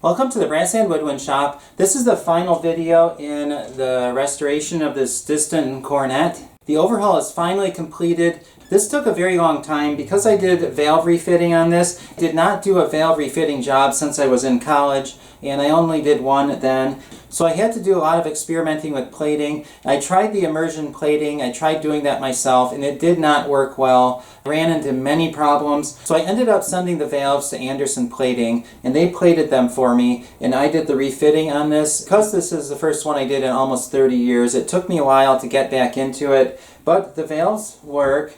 Welcome to the Brass and Woodwind Shop. This is the final video in the restoration of this Distin Cornet. The overhaul is finally completed. This took a very long time because I did valve refitting on this. I did not do a valve refitting job since I was in college, and I only did one then. So I had to do a lot of experimenting with plating. I tried the immersion plating. I tried doing that myself, and it did not work well. I ran into many problems. So I ended up sending the valves to Anderson Plating, and they plated them for me, and I did the refitting on this. Because this is the first one I did in almost 30 years, it took me a while to get back into it, but the valves work.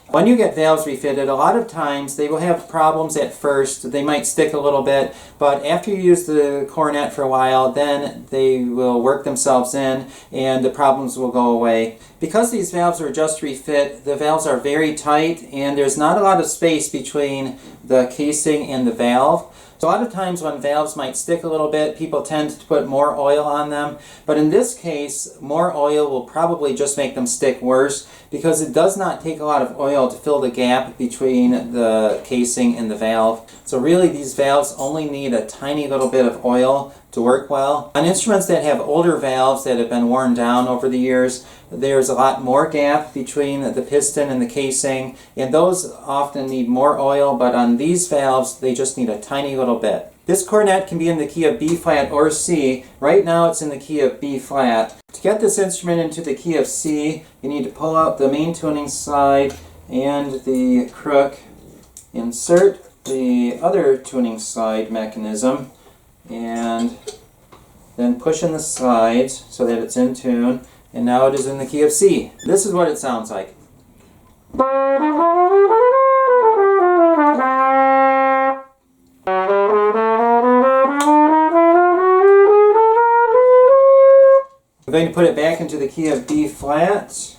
When you get valves refitted, a lot of times they will have problems at first. They might stick a little bit, but after you use the Cornet for a while, then they will work themselves in and the problems will go away. Because these valves are just refit, the valves are very tight and there's not a lot of space between the casing and the valve. So a lot of times when valves might stick a little bit, people tend to put more oil on them. But in this case, more oil will probably just make them stick worse because it does not take a lot of oil to fill the gap between the casing and the valve. So really these valves only need a tiny little bit of oil to work well. On instruments that have older valves that have been worn down over the years, there's a lot more gap between the piston and the casing, and those often need more oil, but on these valves they just need a tiny little bit. This cornet can be in the key of B flat or C. Right now it's in the key of B flat. To get this instrument into the key of C, you need to pull out the main tuning slide and the crook, insert the other tuning slide mechanism, and then push in the slides so that it's in tune, and now it is in the key of C. This is what it sounds like. I'm going to put it back into the key of B flat.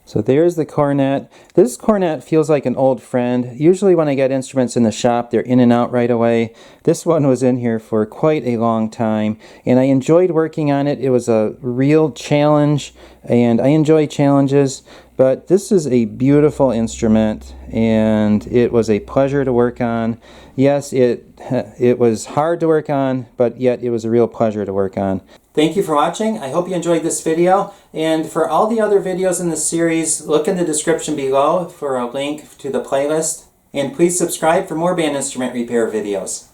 So there's the cornet. This cornet feels like an old friend. Usually when I get instruments in the shop, they're in and out right away. This one was in here for quite a long time, and I enjoyed working on it. It was a real challenge, and I enjoy challenges, but this is a beautiful instrument, and it was a pleasure to work on. Yes, it was hard to work on, but yet it was a real pleasure to work on. Thank you for watching. I hope you enjoyed this video. And for all the other videos in this series, look in the description below for a link to the playlist. And please subscribe for more band instrument repair videos.